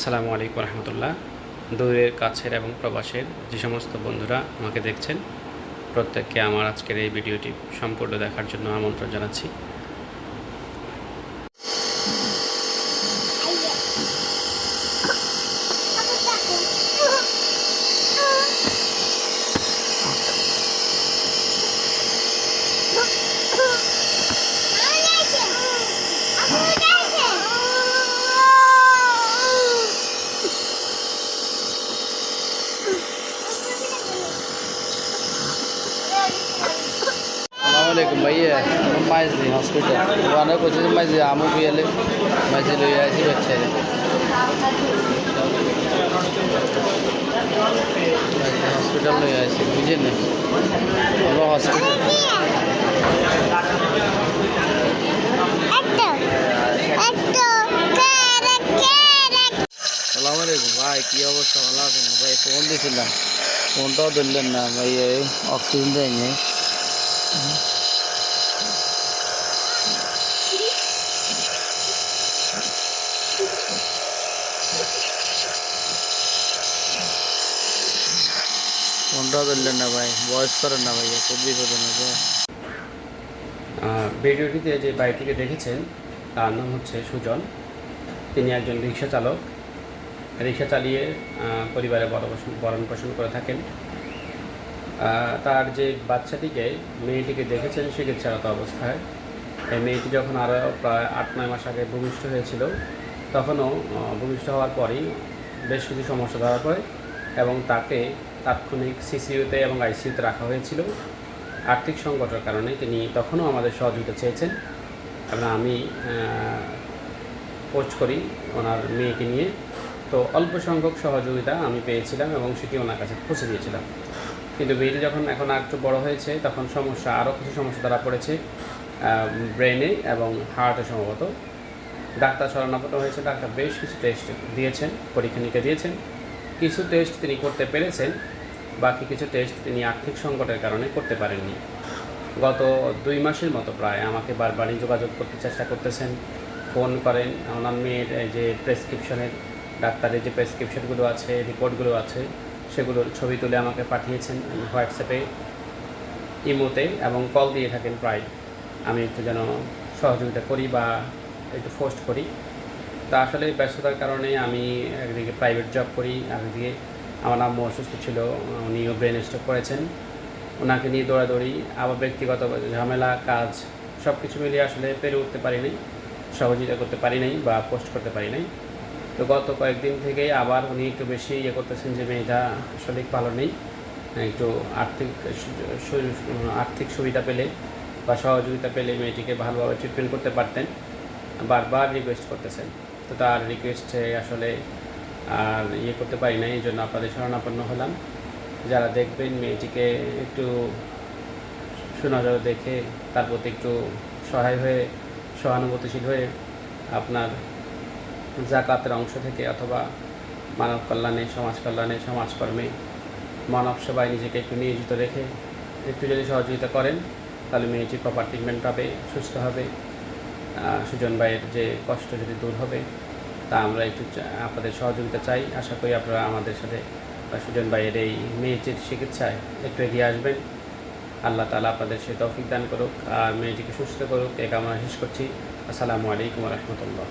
আসসালামু আলাইকুম রহমতুল্লাহ। দূরের কাছের এবং প্রবাসের যে সমস্ত বন্ধুরা আমাকে দেখছেন, প্রত্যেককে আমার আজকের এই ভিডিওটি সম্পূর্ণ দেখার জন্য আমন্ত্রণ জানাচ্ছি। Assalamualaikum भैया माइजी हॉस्पिटल वाला कुछ माइजी आमू भी ले माइजी लो ऐसी बच्चे हॉस्पिटल लो ऐसी बुझे नहीं वो हॉस्पिटल Assalamualaikum भाई की अवस्था वाला भाई फोन दिखला फोन तो दिलन ना भाई ऑक्सीजन देंगे ফোনটা ধরলেন না ভাই ভয়েস করেন না ভাইয়া খুব বিপদ হয়েছে। ভিডিওটিতে যে বাইকটিকে দেখেছেন তার নাম হচ্ছে সুজন। তিনি একজন রিক্সা চালক, রিক্সা চালিয়ে পরিবারে ভরণ পোষণ করে থাকেন। তার যে বাচ্চাটিকে মেয়েটিকে দেখেছেন চিকিৎসারত অবস্থায়। এই মেয়েটি যখন আরও প্রায় 8-9 মাস আগে ভূমিষ্ঠ হয়েছিল, তখনও ভূমিষ্ঠ হওয়ার পরই বেশ কিছু সমস্যা ধরা পড়ে এবং তাকে তাৎক্ষণিক সিসিইউতে এবং আইসিইউতে রাখা হয়েছিল। আর্থিক সংকটের কারণে তিনি তখনও আমাদের সহযোগিতা চেয়েছেন এবং আমি পোস্ট করি ওনার মেয়েকে নিয়ে। তো অল্প সংখ্যক সহযোগিতা আমি পেয়েছিলাম এবং সেটি ওনার কাছে পৌঁছে দিয়েছিলাম। কিন্তু মেয়েটি যখন এখন একটু বড় হয়েছে, তখন আরও কিছু সমস্যা ধরা পড়েছে ব্রেনে এবং হার্টে সম্ভবত। ডাক্তার শরণাপন্ন হয়েছে, ডাক্তার বেশ কিছু টেস্ট দিয়েছেন, পরীক্ষা নিরীক্ষা দিয়েছেন। কিছু টেস্ট তিনি করতে পেরেছেন, বাকি কিছু টেস্ট তিনি আর্থিক সংকটের কারণে করতে পারেননি। গত 2 মাসের মতো প্রায় আমাকে বারবারই যোগাযোগ করতে চেষ্টা করতেছেন, ফোন করেন। ওনার মেয়ের যে প্রেসক্রিপশনের ডাক্তারের যে প্রেসক্রিপশনগুলো আছে, রিপোর্টগুলো আছে, সেগুলোর ছবি তুলে আমাকে পাঠিয়েছেন হোয়াটসঅ্যাপে, ইমোতে এবং কল দিয়ে থাকেন প্রায়। আমি একটু যেন সহযোগিতা করি বা একটু পোস্ট করি। তা আসলে ব্যস্ততার কারণে আমি একদিকে প্রাইভেট জব করি, একদিকে আমার আম্মু অসুস্থ ছিল, উনিও ব্রেন স্ট্রোক করেছেন। ওনাকে নিয়ে দৌড়াদৌড়ি, আবার ব্যক্তিগত ঝামেলা, কাজ সব কিছু মিলিয়ে আসলে পেরে উঠতে পারি নাই, সহযোগিতা করতে পারি নাই বা পোস্ট করতে পারি নাই। তো গত কয়েকদিন থেকেই আবার উনি একটু বেশি করতেছেন যে মেয়েটা আসলে ভালো নেই, একটু আর্থিক সুবিধা পেলে বা সহযোগিতা পেলে মেয়েটিকে ভালোভাবে ট্রিটমেন্ট করতে পারতেন, বারবার রিকোয়েস্ট করতেছেন। তো তার রিকোয়েস্টে আসলে আর করতে পারি না, এই জন্য আপনাদের শরণাপন্ন হলাম। যারা দেখবেন মেয়েটিকে একটু সুনজরে দেখে তার প্রতি একটু সহায় হয়ে, সহানুভূতিশীল হয়ে আপনার জাকাতের অংশ থেকে অথবা মানব কল্যাণে, সমাজ কল্যাণে, সমাজকর্মে, মানব সেবায় নিজেকে একটু নিয়োজিত রেখে একটু যদি সহযোগিতা করেন, তাহলে মেয়েটি প্রপার ট্রিটমেন্ট পাবে, সুস্থ হবে। সুজন ভাইয়ের যে কষ্ট যদি দূর হবে, তা আমরা একটু আপনাদের সহযোগিতা চাই। আশা করি আপনারা আমাদের সাথে সুজন ভাইয়ের এই মেয়েটির চিকিৎসায় একটু এগিয়ে আসবেন। আল্লাহ তাআলা আপনাদের সে তৌফিক দান করুক আর মেয়েটিকে সুস্থ করুক, এ কামনা শেষ করছি। আসসালামু আলাইকুম রহমতুল্লাহ।